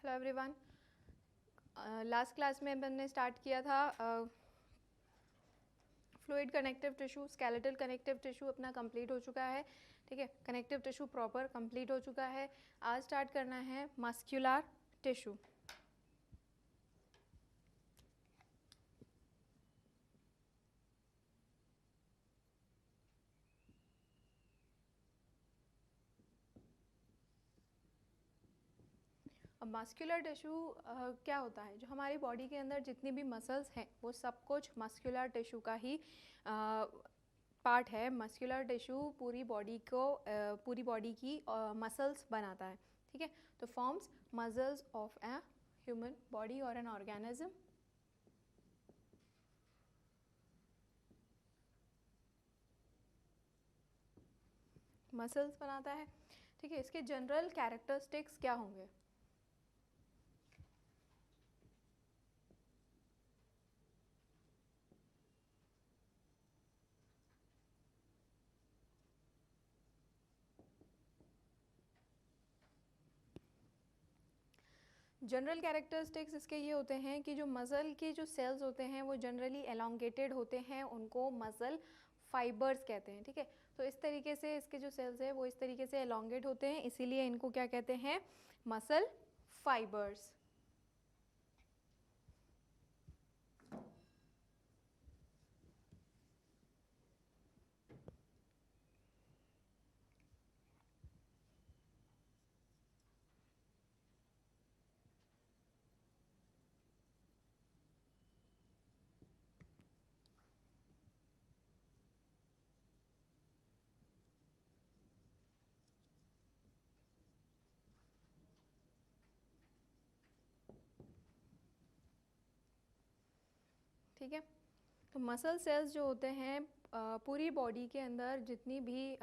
Hello everyone. Last class में हमने start किया था fluid connective tissue, skeletal connective tissue अपना कंप्लीट हो चुका है। ठीक है, कनेक्टिव टिश्यू प्रॉपर कंप्लीट हो चुका है। आज स्टार्ट करना है मस्कुलर टिश्यू। अब मस्कुलर टिश्यू क्या होता है? जो हमारी बॉडी के अंदर जितनी भी मसल्स हैं वो सब कुछ मस्कुलर टिश्यू का ही पार्ट है। मस्कुलर टिश्यू पूरी बॉडी की मसल्स बनाता है। ठीक है, तो forms muscles of a human body और एन ऑर्गेनिज्म। मसल्स बनाता है। ठीक है, इसके जनरल कैरेक्टरिस्टिक्स क्या होंगे? जनरल कैरेक्टरिस्टिक्स इसके ये होते हैं कि जो मसल के जो सेल्स होते हैं वो जनरली एलोंगेटेड होते हैं, उनको मसल फाइबर्स कहते हैं। ठीक है, तो इस तरीके से इसके जो सेल्स हैं वो इस तरीके से एलोंगेट होते हैं, इसीलिए इनको क्या कहते हैं? Muscle fibres. ठीक है, तो मसल सेल्स जो होते हैं पूरी बॉडी के अंदर जितनी भी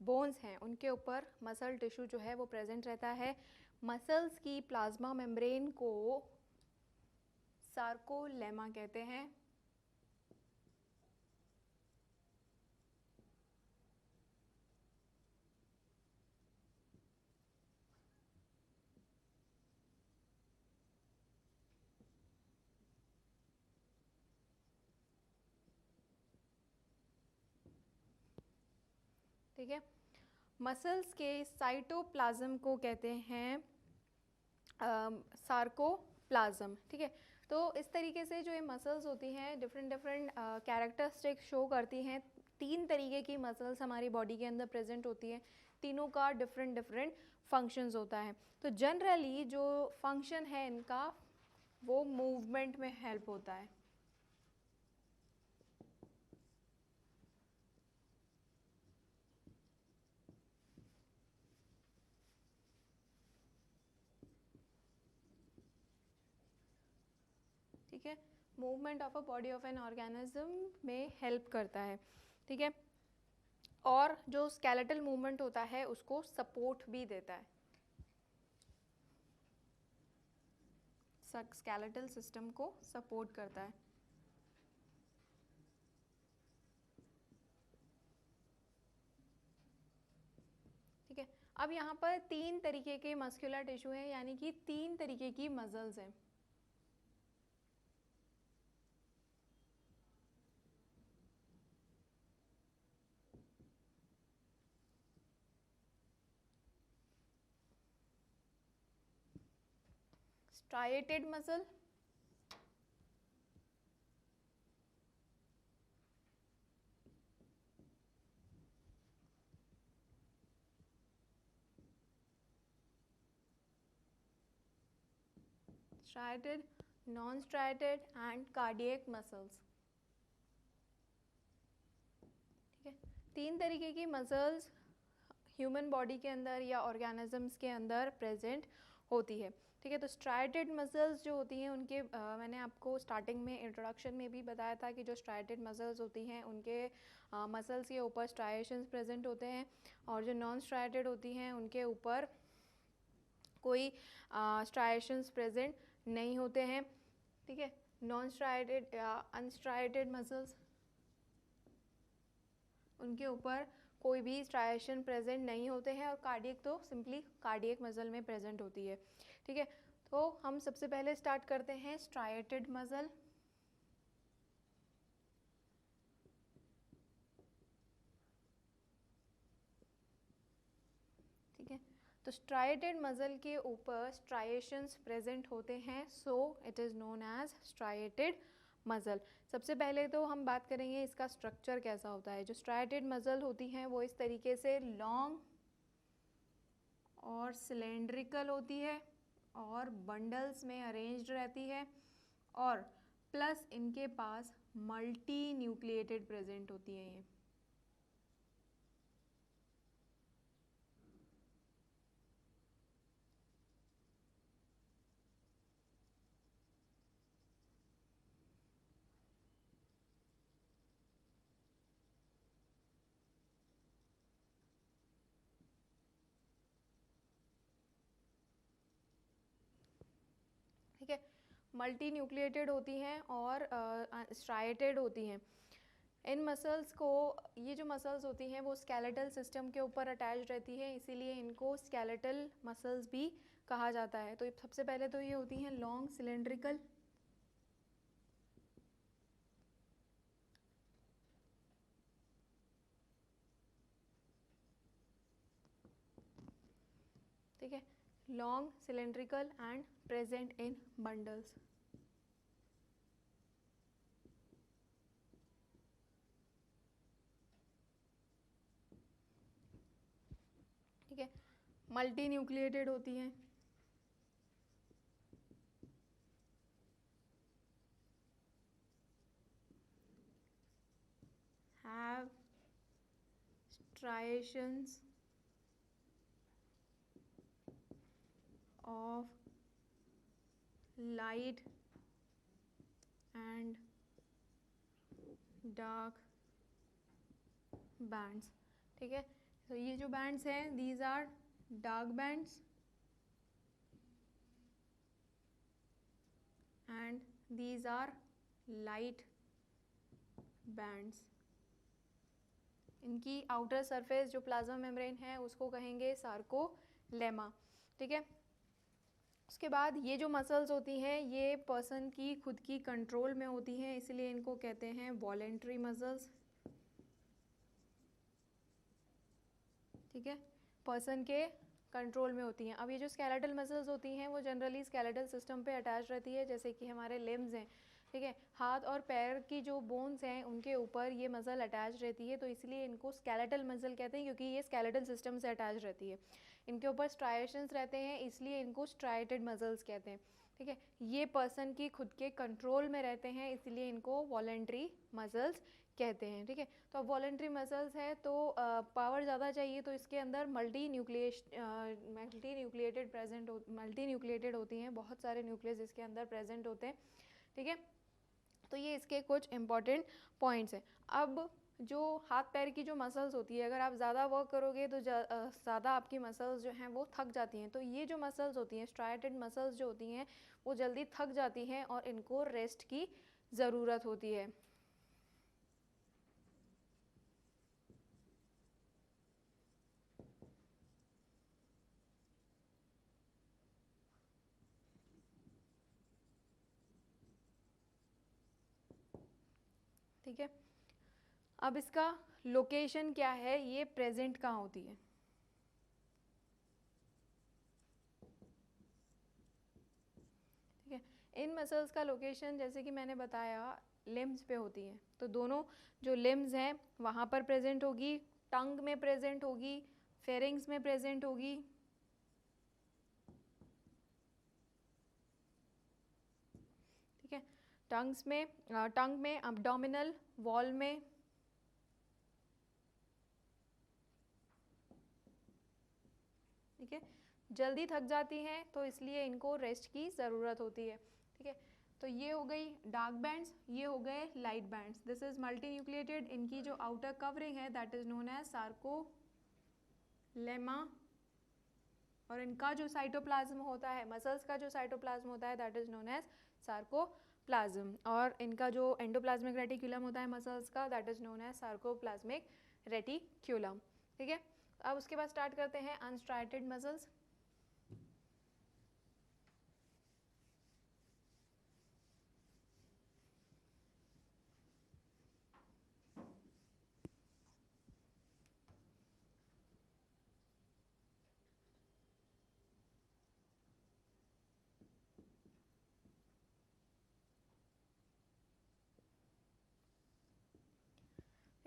बोन्स हैं उनके ऊपर मसल टिश्यू जो है वो प्रेजेंट रहता है। मसल्स की प्लाज्मा मेम्ब्रेन को सार्कोलेमा कहते हैं। ठीक है, मसल्स के साइटोप्लाज्म को कहते हैं सार्कोप्लाज्म। ठीक है, तो इस तरीके से जो ये मसल्स होती हैं डिफरेंट डिफरेंट कैरेक्टरिस्टिक शो करती हैं। 3 तरीके की मसल्स हमारी बॉडी के अंदर प्रेजेंट होती हैं, तीनों का डिफरेंट डिफरेंट फंक्शंस होता है। तो जनरली जो फंक्शन है इनका वो मूवमेंट में हेल्प होता है। ठीक है, movement of a body of an organism में हेल्प करता है। ठीक है, और जो स्केलेटल मूवमेंट होता है उसको सपोर्ट भी देता है, स्केलेटल सिस्टम को सपोर्ट करता है। ठीक है, अब यहाँ पर 3 तरीके के मस्कुलर टिश्यू हैं, यानी कि 3 तरीके की मसल्स हैं। Striated muscle, striated, non striated and cardiac muscles. ठीक है, 3 तरीके की मसल्स ह्यूमन बॉडी के अंदर या ऑर्गेनिजम्स के अंदर प्रेजेंट होती है। ठीक है, तो स्ट्राइएटेड मसल्स जो होती हैं उनके मैंने आपको स्टार्टिंग में इंट्रोडक्शन में भी बताया था कि जो स्ट्राइएटेड मसल्स होती हैं उनके मसल्स के ऊपर स्ट्राइएशंस प्रेजेंट होते हैं, और जो नॉन स्ट्राइएटेड होती हैं उनके ऊपर कोई स्ट्राइएशंस प्रेजेंट नहीं होते हैं। ठीक है, नॉन स्ट्राइएटेड या अनस्ट्राइएटेड मसल्स, उनके ऊपर कोई भी स्ट्राइएशन प्रेजेंट नहीं होते हैं, और कार्डियक तो सिंपली कार्डियक मसल में प्रेजेंट होती है। ठीक है, तो हम सबसे पहले स्टार्ट करते हैं स्ट्राइएटेड मसल। ठीक है, तो स्ट्राइएटेड मसल के ऊपर स्ट्राइएशंस प्रेजेंट होते हैं, so it is known as striated muscle. सबसे पहले तो हम बात करेंगे इसका स्ट्रक्चर कैसा होता है। जो स्ट्राइएटेड मसल होती हैं वो इस तरीके से लॉन्ग और सिलेंड्रिकल होती है और बंडल्स में अरेंज्ड रहती है, और प्लस इनके पास मल्टी न्यूक्लिएटेड प्रेजेंट होती है ये। ठीक है, मल्टी न्यूक्लिएटेड होती हैं और स्ट्राइएटेड होती हैं। इन मसल्स को, ये जो मसल्स होती हैं वो स्केलेटल सिस्टम के ऊपर अटैच रहती है, इसीलिए इनको स्केलेटल मसल्स भी कहा जाता है। तो सबसे पहले तो ये होती हैं लॉन्ग सिलेंड्रिकल, ठीक है, long cylindrical and present in bundles. ठीक है, मल्टी न्यूक्लिएटेड होती हैं, have striations of light and dark bands। ठीक है, तो ये जो बैंड्स हैं these are dark bands and these are light bands। इनकी आउटर सरफेस जो प्लाज्मा मेम्ब्रेन है उसको कहेंगे सार्कोलेमा। ठीक है, उसके बाद ये जो मसल्स होती हैं ये पर्सन की खुद की कंट्रोल में होती हैं, इसलिए इनको कहते हैं वॉलेंट्री मसल्स। ठीक है, पर्सन के कंट्रोल में होती हैं। अब ये जो स्केलेटल मसल्स होती हैं वो जनरली स्केलेटल सिस्टम पे अटैच रहती है, जैसे कि हमारे लिम्स हैं। ठीक है, हाथ और पैर की जो बोन्स हैं उनके ऊपर ये मसल अटैच रहती है, तो इसलिए इनको स्केलेटल मसल कहते हैं, क्योंकि ये स्केलेटल सिस्टम से अटैच रहती है। इनके ऊपर स्ट्राइएशंस रहते हैं, इसलिए इनको स्ट्राइएटेड मसल्स कहते हैं। ठीक है, ये पर्सन की खुद के कंट्रोल में रहते हैं, इसलिए इनको वॉलेंट्री मसल्स कहते हैं। ठीक है, तो अब वॉलेंट्री मसल्स है तो पावर ज़्यादा चाहिए, तो इसके अंदर मल्टी न्यूक्लिएटेड होती हैं, बहुत सारे न्यूक्लियस इसके अंदर प्रेजेंट होते हैं। ठीक है, तो ये इसके कुछ इंपॉर्टेंट पॉइंट्स हैं। अब जो हाथ पैर की जो मसल्स होती है, अगर आप ज़्यादा वर्क करोगे तो ज़्यादा आपकी मसल्स जो हैं वो थक जाती हैं। तो ये जो मसल्स होती हैं, स्ट्राइएटेड मसल्स जो होती हैं वो जल्दी थक जाती हैं और इनको रेस्ट की ज़रूरत होती है। ठीक है, अब इसका लोकेशन क्या है, ये प्रेजेंट कहाँ होती है। ठीक है, इन मसल्स का लोकेशन जैसे कि मैंने बताया लिम्स पे होती है, तो दोनों जो लिम्स हैं वहाँ पर प्रेजेंट होगी, टंग में प्रेजेंट होगी, फेरिंग्स में प्रेजेंट होगी। ठीक है, टंग में अब्डोमिनल वॉल में। ठीक है, जल्दी थक जाती हैं तो इसलिए इनको रेस्ट की ज़रूरत होती है। ठीक है, तो ये हो गई डार्क बैंड्स, ये हो गए light bands. This is multinucleated. इनकी जो आउटर कवरिंग है that is known as sarcolemma, और इनका जो साइटोप्लाज्म होता है, मसल्स का जो साइटोप्लाज्म होता है that is known as sarcoplasm, और इनका जो एंडोप्लाज्मिक रेटिक्यूलम होता है मसल्स का that is known as sarcoplasmic reticulum. ठीक है, अब उसके बाद स्टार्ट करते हैं अनस्ट्राइएटेड मसल्स।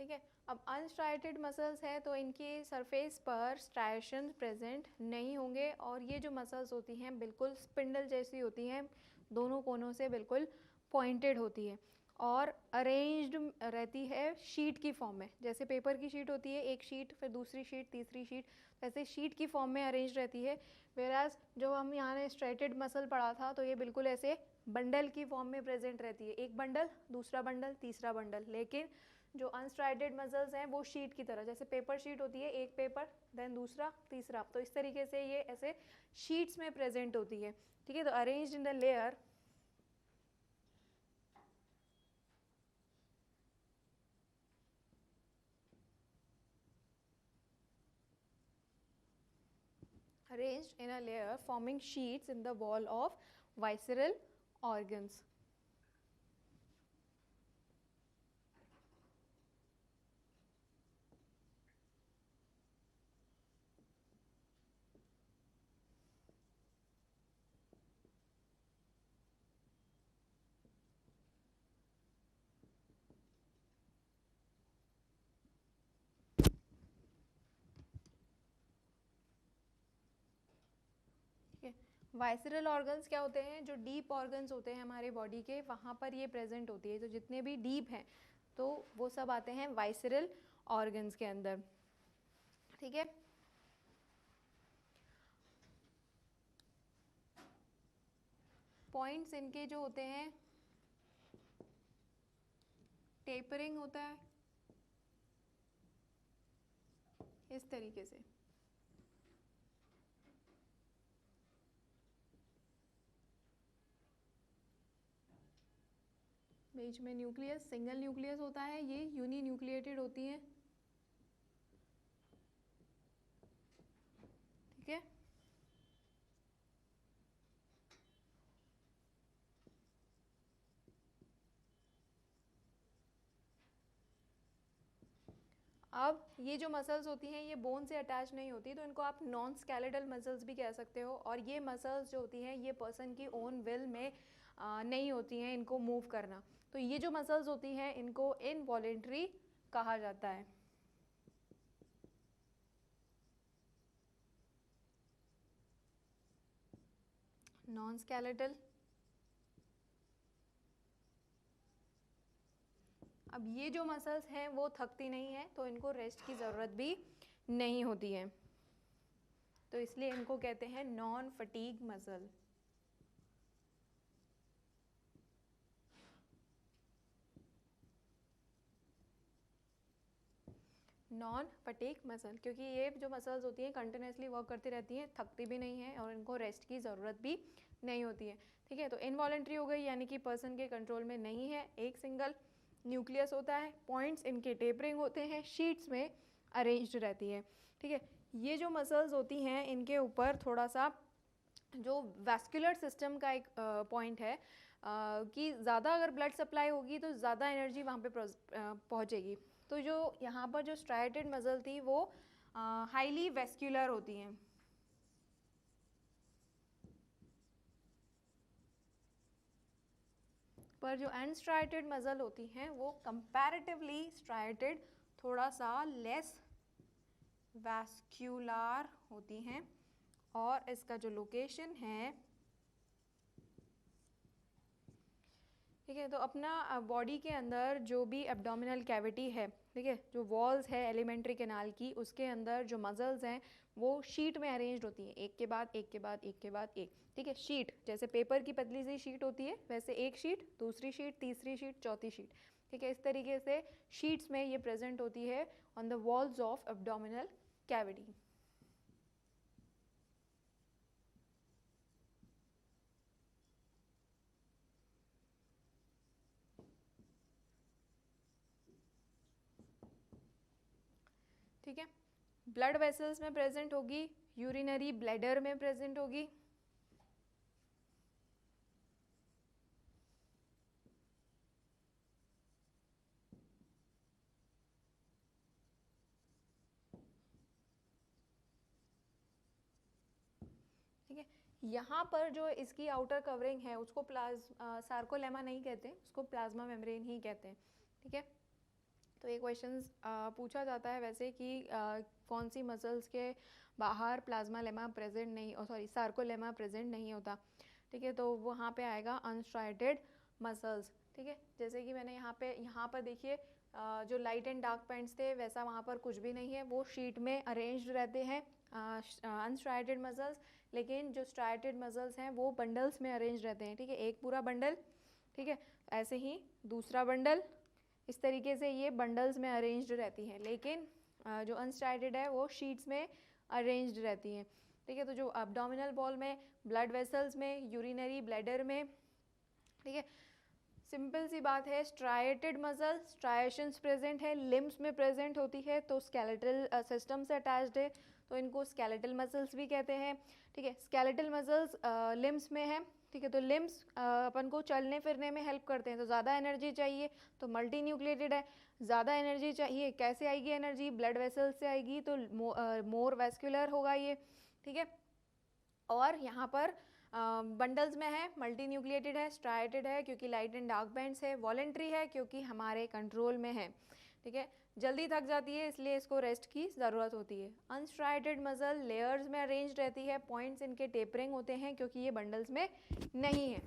ठीक है। अब अनस्ट्राइटेड मसल्स है तो इनके सरफेस पर स्ट्राइएशंस प्रेजेंट नहीं होंगे और ये जो मसल्स होती हैं बिल्कुल स्पिंडल जैसी होती हैं, दोनों कोनों से बिल्कुल पॉइंटेड होती है और अरेंज्ड रहती है शीट की फॉर्म में। जैसे पेपर की शीट होती है, एक शीट फिर दूसरी शीट तीसरी शीट, वैसे शीट की फॉर्म में अरेंज रहती है। वेराज जो हम यहाँ ने स्ट्रेटेड मसल पढ़ा था तो ये बिल्कुल ऐसे बंडल की फॉर्म में प्रेजेंट रहती है, एक बंडल दूसरा बंडल तीसरा बंडल। लेकिन जो अनस्ट्राइटेड मसल्स हैं वो शीट की तरह, जैसे पेपर शीट होती है, एक पेपर देन दूसरा तीसरा, तो इस तरीके से ये ऐसे शीट्स में प्रेजेंट होती है। ठीक है, तो arranged in the layer arranged in a layer forming sheets in the wall of visceral organs. Visceral organs क्या होते हैं? जो डीप ऑर्गन्स होते हैं हमारे बॉडी के, वहाँ पर ये प्रेजेंट होती है। तो जितने भी डीप हैं तो वो सब आते हैं वाइसरल ऑर्गन्स के अंदर। ठीक है, पॉइंट्स इनके जो होते हैं, टेपरिंग होता है इस तरीके से। बीच में न्यूक्लियस, सिंगल न्यूक्लियस होता है, ये यूनी न्यूक्लिएटेड होती हैं। ठीक है, अब ये जो मसल्स होती हैं ये बोन से अटैच नहीं होती, तो इनको आप नॉन स्केलेटल मसल्स भी कह सकते हो। और ये मसल्स जो होती हैं ये पर्सन की ओन विल में नहीं होती हैं इनको मूव करना। तो ये जो मसल्स होती हैं इनको इनवॉलेंट्री कहा जाता है। Non skeletal. अब ये जो मसल्स हैं वो थकती नहीं है तो इनको रेस्ट की ज़रूरत भी नहीं होती है, तो इसलिए इनको कहते हैं non fatigue muscle. Non fatigue muscle, क्योंकि ये जो मसल्स होती हैं कंटिन्यूसली वर्क करती रहती हैं, थकती भी नहीं है और इनको रेस्ट की ज़रूरत भी नहीं होती है। ठीक है, तो इनवॉलेंट्री हो गई, यानी कि पर्सन के कंट्रोल में नहीं है। एक सिंगल न्यूक्लियस होता है, पॉइंट्स इनके टेपरिंग होते हैं, शीट्स में अरेंज्ड रहती है। ठीक है, ये जो मसल्स होती हैं इनके ऊपर थोड़ा सा जो वैस्कुलर सिस्टम का एक पॉइंट है कि ज़्यादा अगर ब्लड सप्लाई होगी तो ज़्यादा एनर्जी वहाँ पे पहुँचेगी। तो जो यहाँ पर जो स्ट्राइटेड मसल थी वो हाईली वेस्क्यूलर होती हैं, पर जो अनस्ट्राइटेड मसल होती हैं वो कंपैरेटिवली स्ट्राइटेड थोड़ा सा लेस वैस्क्यूलर होती हैं। और इसका जो लोकेशन है, ठीक है, तो अपना बॉडी के अंदर जो भी एब्डोमिनल कैविटी है, ठीक है, जो वॉल्स है एलिमेंट्री कैनाल की, उसके अंदर जो मसल्स हैं वो शीट में अरेंज्ड होती हैं, एक के बाद एक के बाद एक के बाद एक। ठीक है, शीट जैसे पेपर की पतली सी शीट होती है वैसे एक शीट दूसरी शीट तीसरी शीट चौथी शीट। ठीक है, इस तरीके से शीट्स में ये प्रेजेंट होती है on the walls of abdominal cavity. ठीक है, ब्लड वेसल्स में प्रेजेंट होगी, यूरिनरी ब्लैडर में प्रेजेंट होगी। ठीक है, यहाँ पर जो इसकी आउटर कवरिंग है उसको सार्कोलेमा नहीं कहते, उसको प्लाज्मा मेम्ब्रेन ही कहते हैं। ठीक है, तो ये क्वेश्चन पूछा जाता है वैसे कि कौन सी मसल्स के बाहर प्लाज्मा लेमा प्रेजेंट नहीं, सॉरी सार्कोलेमा प्रेजेंट नहीं होता, ठीक है। तो वहाँ पे आएगा अनस्ट्राइटेड मसल्स, ठीक है। जैसे कि मैंने यहाँ पर देखिए जो लाइट एंड डार्क पैंट्स थे वैसा वहाँ पर कुछ भी नहीं है, वो शीट में अरेंज्ड रहते हैं अनस्ट्राइटेड मसल्स, लेकिन जो स्ट्राइटेड मसल्स हैं वो बंडल्स में अरेंज रहते हैं, ठीक है। एक पूरा बंडल, ठीक है, ऐसे ही दूसरा बंडल, इस तरीके से ये बंडल्स में अरेंज्ड रहती हैं, लेकिन जो अनस्ट्राइटेड है वो शीट्स में अरेंज्ड रहती हैं, ठीक है। तो जो एब्डोमिनल वॉल में, ब्लड वेसल्स में, यूरिनरी ब्लैडर में, ठीक है। सिंपल सी बात है, स्ट्राइटेड मसल स्ट्राइएशंस प्रेजेंट है, लिम्स में प्रेजेंट होती है, तो स्केलेटल सिस्टम से अटैच्ड है, तो इनको स्केलेटल मसल्स भी कहते हैं, ठीक है। स्केलेटल मसल्स लिम्स में है, ठीक है। तो लिम्स अपन को चलने फिरने में हेल्प करते हैं, तो ज़्यादा एनर्जी चाहिए तो मल्टी न्यूक्लिएटेड है, ज़्यादा एनर्जी चाहिए कैसे आएगी एनर्जी, ब्लड वेसल्स से आएगी, तो मोर वैस्कुलर होगा ये, ठीक है। और यहाँ पर बंडल्स में है, मल्टी न्यूक्लिएटेड है, स्ट्राइटेड है क्योंकि लाइट एंड डार्क बैंड्स है, वॉलेंट्री है क्योंकि हमारे कंट्रोल में है, ठीक है। जल्दी थक जाती है इसलिए इसको रेस्ट की ज़रूरत होती है। अनस्ट्राइटेड मसल लेयर्स में अरेंज रहती है, पॉइंट्स इनके टेपरिंग होते हैं क्योंकि ये बंडल्स में नहीं है,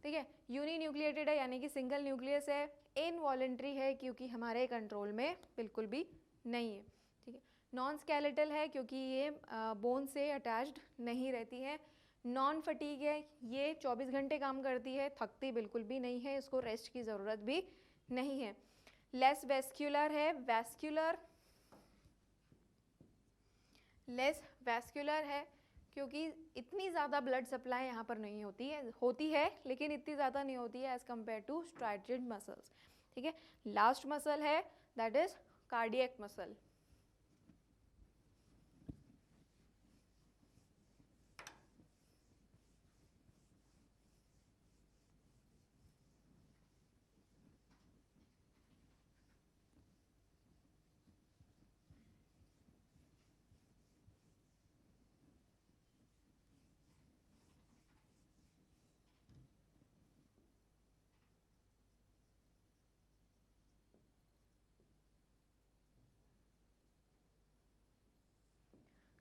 ठीक है। यूनी न्यूक्लिएटेड है यानी कि सिंगल न्यूक्लियस है, इनवॉलेंट्री है क्योंकि हमारे कंट्रोल में बिल्कुल भी नहीं है, ठीक है। नॉन स्केलेटल है क्योंकि ये बोन से अटैच्ड नहीं रहती है। नॉन फटीग है, ये 24 घंटे काम करती है, थकती बिल्कुल भी नहीं है, इसको रेस्ट की ज़रूरत भी नहीं है। लेस वैस्कुलर है, लेस वैस्कुलर है क्योंकि इतनी ज़्यादा ब्लड सप्लाई यहाँ पर नहीं होती है लेकिन इतनी ज़्यादा नहीं होती है as compare to striated muscles, ठीक है। लास्ट मसल है that is cardiac muscle.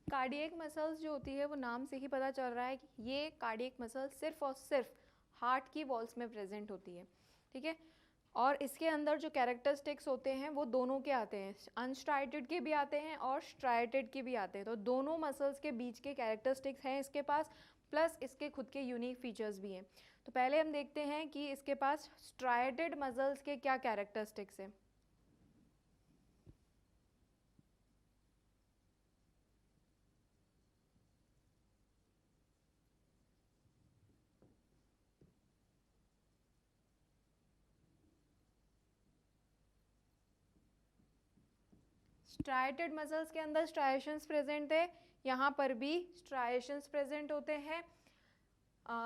Cardiac muscles जो होती है वो नाम से ही पता चल रहा है कि ये कार्डियक मसल सिर्फ और सिर्फ हार्ट की वॉल्स में प्रेजेंट होती है, ठीक है। और इसके अंदर जो कैरेक्टरिस्टिक्स होते हैं वो दोनों के आते हैं, अनस्ट्राइटेड के भी आते हैं और स्ट्राइटेड के भी आते हैं, तो दोनों मसल्स के बीच के कैरेक्टरिस्टिक्स हैं इसके पास, प्लस इसके खुद के यूनिक फीचर्स भी हैं। तो पहले हम देखते हैं कि इसके पास स्ट्राइटेड मसल्स के क्या कैरेक्टरिस्टिक्स हैं। स्ट्राइटेड मसल्स के अंदर स्ट्राइएशंस प्रेजेंट है, यहाँ पर भी स्ट्राइएशंस प्रेजेंट होते हैं।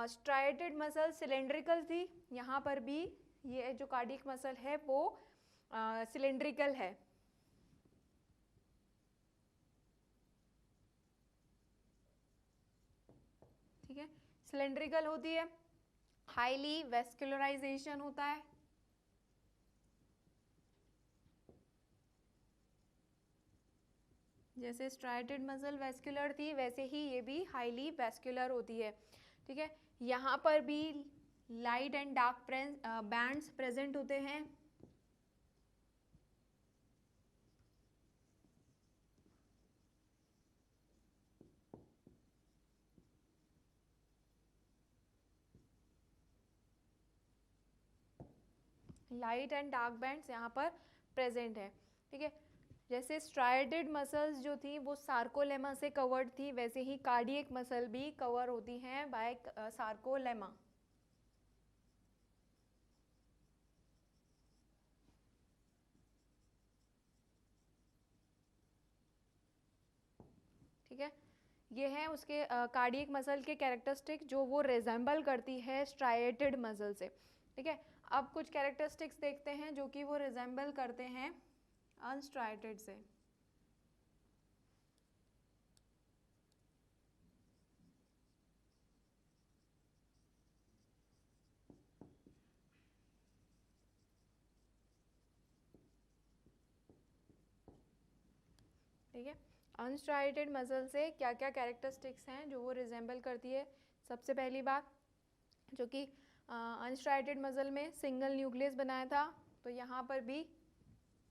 स्ट्राइटेड मसल सिलेंड्रिकल थी, यहाँ पर भी ये जो कार्डियक मसल है वो सिलेंड्रिकल है, ठीक है। सिलेंड्रिकल होती है, हाईली वेस्कुलराइजेशन होता है, जैसे स्ट्राइटेड मसल वेस्कुलर थी वैसे ही ये भी हाईली वेस्कुलर होती है, ठीक है। यहाँ पर भी light and dark bands present होते हैं, लाइट एंड डार्क बैंड्स यहाँ पर प्रेजेंट है, ठीक है। जैसे स्ट्राइटेड मसल्स जो थी वो सार्कोलेमा से कवर्ड थी, वैसे ही कार्डियक मसल भी कवर होती हैं बाय सार्कोलेमा, ठीक है। ये है उसके कार्डियक मसल के कैरेक्टरिस्टिक जो वो रिजेंबल करती है स्ट्राइटेड मसल से, ठीक है। अब कुछ कैरेक्टरिस्टिक्स देखते हैं जो कि वो रिजेंबल करते हैं अनस्ट्राइटेड से। ठीक है। अनस्ट्राइएटेड मसल से क्या क्या कैरेक्टरिस्टिक्स हैं जो वो रिजेंबल करती है? सबसे पहली बात जो कि अनस्ट्राइएटेड मसल में सिंगल न्यूक्लियस बनाया था, तो यहाँ पर भी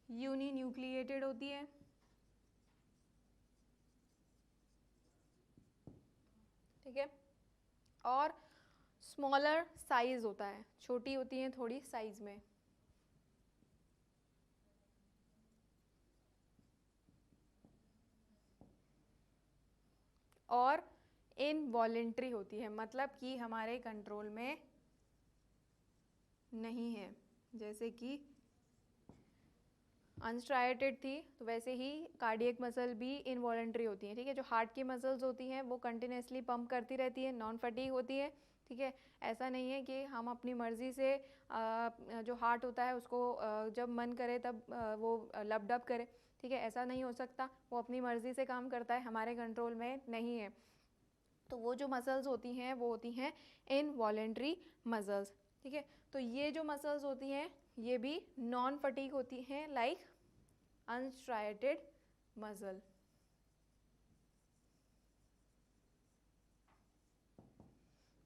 यूनी न्यूक्लिएटेड होती है। ठीक है। और स्मॉलर साइज होता है, छोटी होती हैं थोड़ी साइज में। और इनवॉलेंट्री होती है, मतलब कि हमारे कंट्रोल में नहीं है। जैसे कि अनस्ट्राइएटेड थी तो वैसे ही कार्डियक मसल भी इनवॉलेंट्री होती हैं। ठीक है। जो हार्ट की मसल्स होती हैं वो कंटिन्यूसली पंप करती रहती है, नॉन फटीग होती है। ठीक है। ऐसा नहीं है कि हम अपनी मर्जी से जो हार्ट होता है उसको जब मन करे तब वो लब डब करे। ठीक है। ऐसा नहीं हो सकता, वो अपनी मर्जी से काम करता है, हमारे कंट्रोल में नहीं है। तो वो जो मसल्स होती हैं वो होती हैं इनवॉलेंट्री मसल्स। ठीक है। तो ये जो मसल्स होती हैं ये भी नॉन फटीग होती हैं, लाइक अनस्ट्राइएटेड मसल।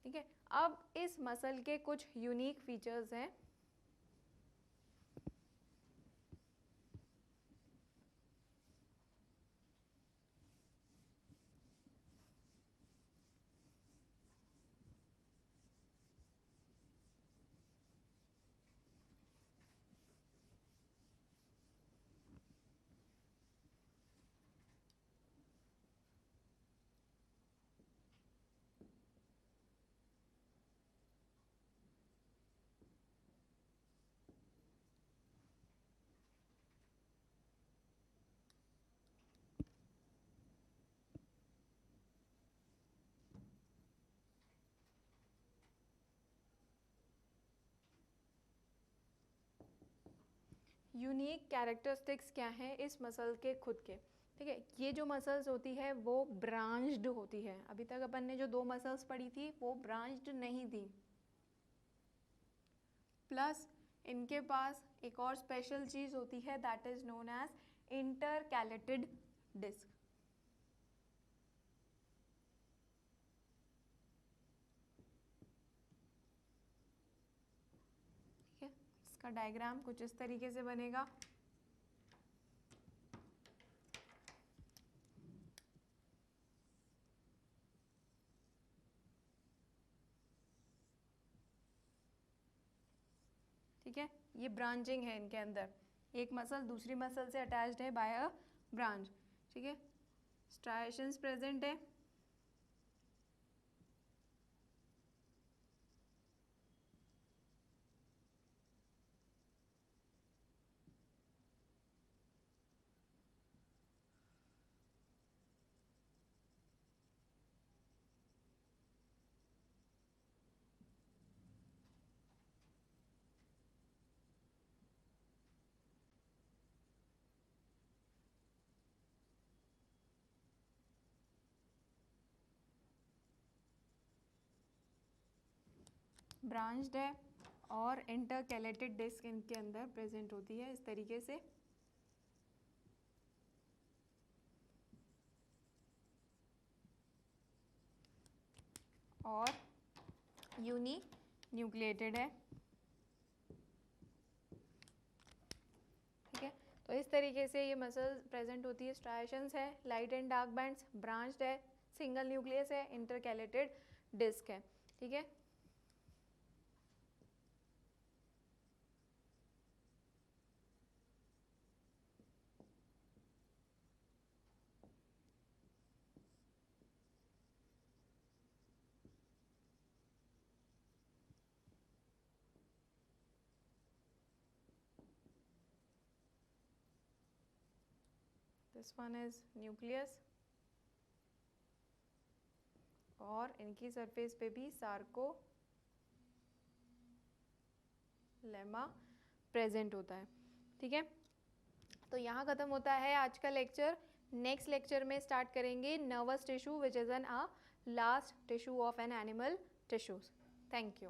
ठीक है। अब इस मसल के कुछ यूनिक फीचर्स हैं। यूनिक कैरेक्टरिस्टिक्स क्या हैं इस मसल के खुद के? ठीक है। ये जो मसल्स होती है वो ब्रांच्ड होती है। अभी तक अपन ने जो दो मसल्स पढ़ी थी वो ब्रांच्ड नहीं थी। प्लस इनके पास एक और स्पेशल चीज़ होती है, that is known as intercalated disc. ठीक है। इसका डायग्राम कुछ इस तरीके से बनेगा। ठीक है। ये ब्रांचिंग है इनके अंदर, एक मसल दूसरी मसल से अटैच्ड है बाय अ ब्रांच। ठीक है। स्ट्राइएशंस प्रेजेंट है। ब्रांच्ड है और इंटरकैलेटेड डिस्क इनके अंदर प्रेजेंट होती है इस तरीके से। और यूनी न्यूक्लिएटेड है। ठीक है। तो इस तरीके से ये मसल प्रेजेंट होती है। स्ट्राइएशंस है, light and dark bands, branched है, सिंगल न्यूक्लियस है, इंटरकैलेटेड डिस्क है। ठीक है। दिस वन इज न्यूक्लियस और इनकी सरफेस पे भी सार्कोलेमा प्रेजेंट होता है। ठीक है। तो यहाँ ख़त्म होता है आज का लेक्चर। नेक्स्ट लेक्चर में स्टार्ट करेंगे nervous tissue which is an last tissue of an animal tissues. Thank you.